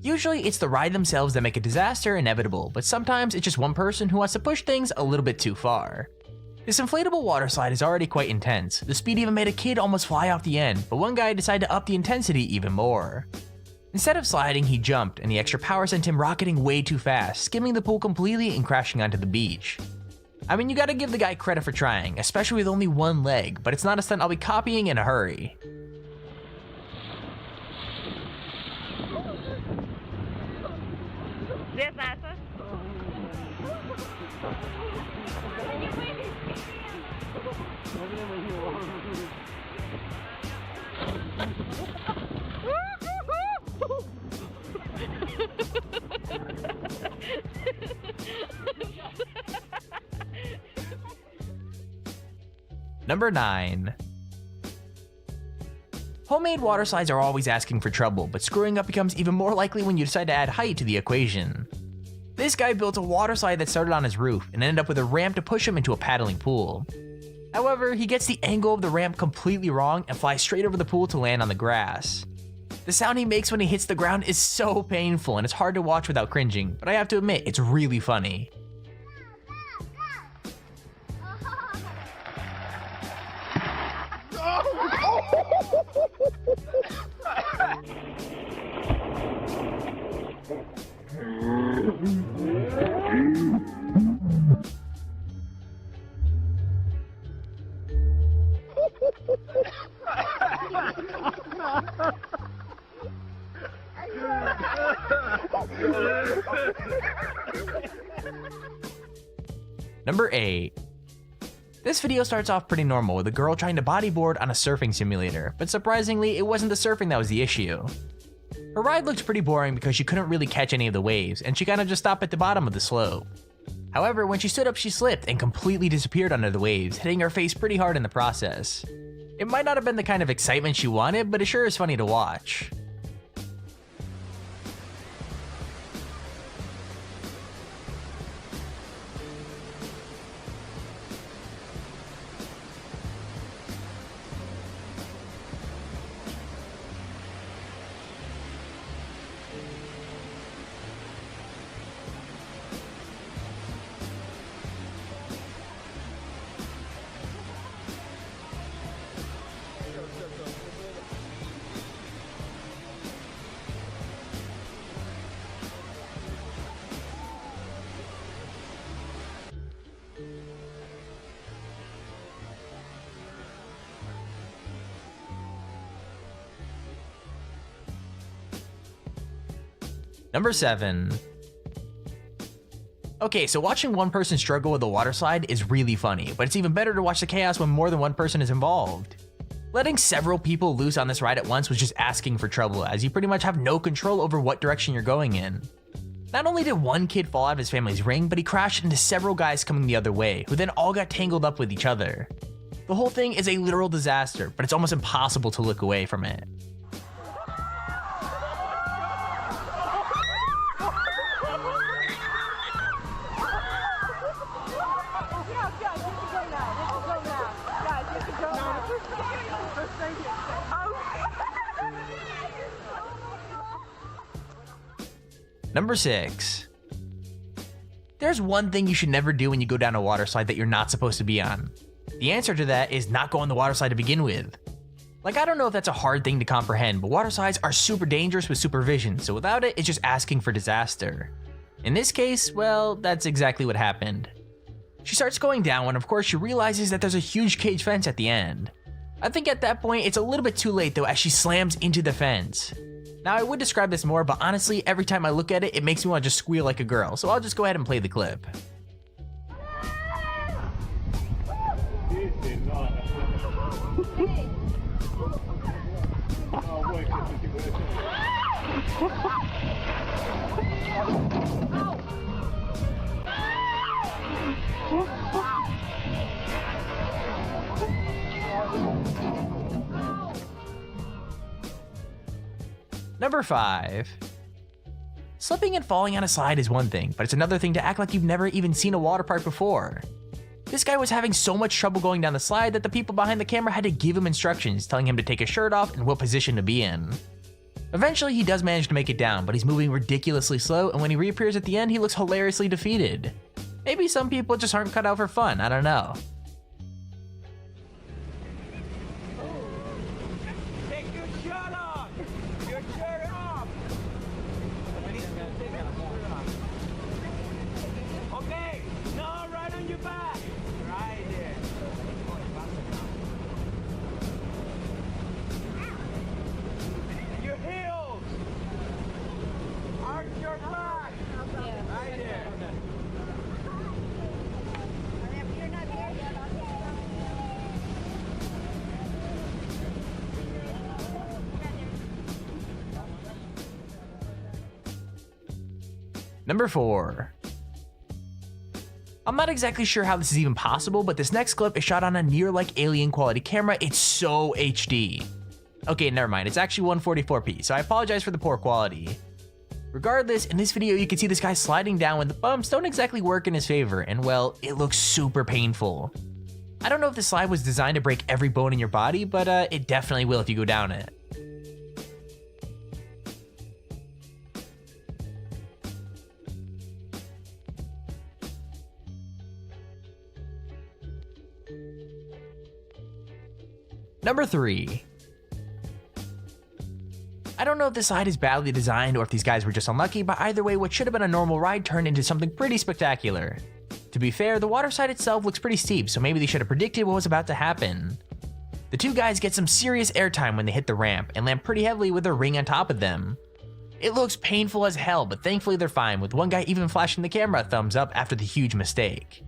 Usually it's the ride themselves that make a disaster inevitable, but sometimes it's just one person who wants to push things a little bit too far. This inflatable water slide is already quite intense. The speed even made a kid almost fly off the end, but one guy decided to up the intensity even more. Instead of sliding, he jumped, and the extra power sent him rocketing way too fast, skimming the pool completely and crashing onto the beach. I mean, you gotta give the guy credit for trying, especially with only one leg, but it's not a stunt I'll be copying in a hurry. Number 9. Homemade water slides are always asking for trouble, but screwing up becomes even more likely when you decide to add height to the equation. This guy built a water slide that started on his roof and ended up with a ramp to push him into a paddling pool. However, he gets the angle of the ramp completely wrong and flies straight over the pool to land on the grass. The sound he makes when he hits the ground is so painful and it's hard to watch without cringing, but I have to admit, it's really funny. Number 8. This video starts off pretty normal with a girl trying to bodyboard on a surfing simulator, but surprisingly, it wasn't the surfing that was the issue. Her ride looked pretty boring because she couldn't really catch any of the waves, and she kinda just stopped at the bottom of the slope. However, when she stood up, she slipped and completely disappeared under the waves, hitting her face pretty hard in the process. It might not have been the kind of excitement she wanted, but it sure is funny to watch. Number 7. Okay, so watching one person struggle with a water slide is really funny, but it's even better to watch the chaos when more than one person is involved. Letting several people loose on this ride at once was just asking for trouble, as you pretty much have no control over what direction you're going in. Not only did one kid fall out of his family's ring, but he crashed into several guys coming the other way, who then all got tangled up with each other. The whole thing is a literal disaster, but it's almost impossible to look away from it. Number 6. There's one thing you should never do when you go down a water slide that you're not supposed to be on. The answer to that is not go on the water slide to begin with. Like, I don't know if that's a hard thing to comprehend, but water slides are super dangerous with supervision, so without it, it's just asking for disaster. In this case, well, that's exactly what happened. She starts going down when of course she realizes that there's a huge cage fence at the end. I think at that point it's a little bit too late though, as she slams into the fence. Now I would describe this more, but honestly every time I look at it, it makes me want to just squeal like a girl, so I'll just go ahead and play the clip. Number 5. Slipping and falling on a slide is one thing, but it's another thing to act like you've never even seen a water park before. This guy was having so much trouble going down the slide that the people behind the camera had to give him instructions, telling him to take his shirt off and what position to be in. Eventually, he does manage to make it down, but he's moving ridiculously slow, and when he reappears at the end, he looks hilariously defeated. Maybe some people just aren't cut out for fun, I don't know. Take your shirt off! Your shirt off! Okay, now right on your back. Right there. Your heels! Arch your back! Right there. Number 4. I'm not exactly sure how this is even possible, but this next clip is shot on a near like alien quality camera. It's so HD. Okay, never mind, it's actually 144p, so I apologize for the poor quality. Regardless, in this video you can see this guy sliding down when the bumps don't exactly work in his favor, and well, it looks super painful. I don't know if the slide was designed to break every bone in your body, but it definitely will if you go down it. Number 3. I don't know if this slide is badly designed or if these guys were just unlucky, but either way, what should have been a normal ride turned into something pretty spectacular. To be fair, the water slide itself looks pretty steep, so maybe they should have predicted what was about to happen. The two guys get some serious airtime when they hit the ramp and land pretty heavily with their ring on top of them. It looks painful as hell, but thankfully they're fine, with one guy even flashing the camera a thumbs up after the huge mistake.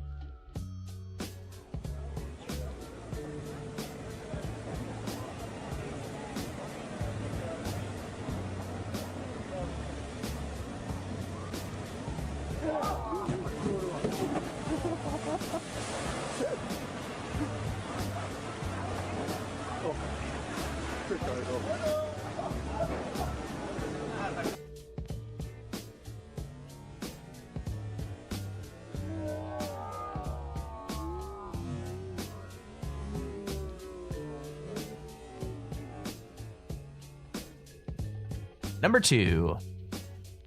Number 2.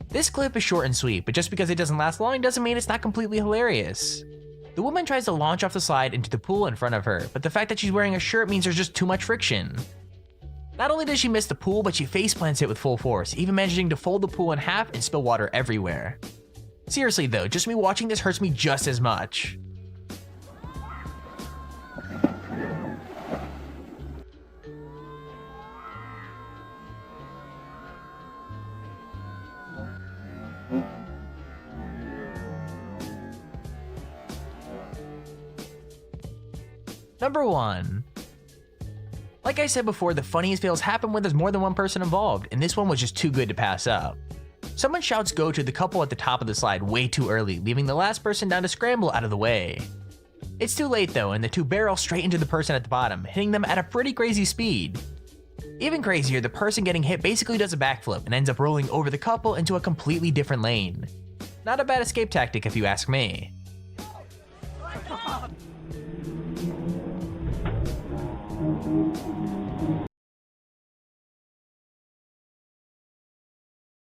This clip is short and sweet, but just because it doesn't last long doesn't mean it's not completely hilarious. The woman tries to launch off the slide into the pool in front of her, but the fact that she's wearing a shirt means there's just too much friction. Not only does she miss the pool, but she faceplants it with full force, even managing to fold the pool in half and spill water everywhere. Seriously though, just me watching this hurts me just as much. Number 1. Like I said before, the funniest fails happen when there's more than one person involved, and this one was just too good to pass up. Someone shouts go to the couple at the top of the slide way too early, leaving the last person down to scramble out of the way. It's too late though, and the two barrel straight into the person at the bottom, hitting them at a pretty crazy speed. Even crazier, the person getting hit basically does a backflip and ends up rolling over the couple into a completely different lane. Not a bad escape tactic if you ask me.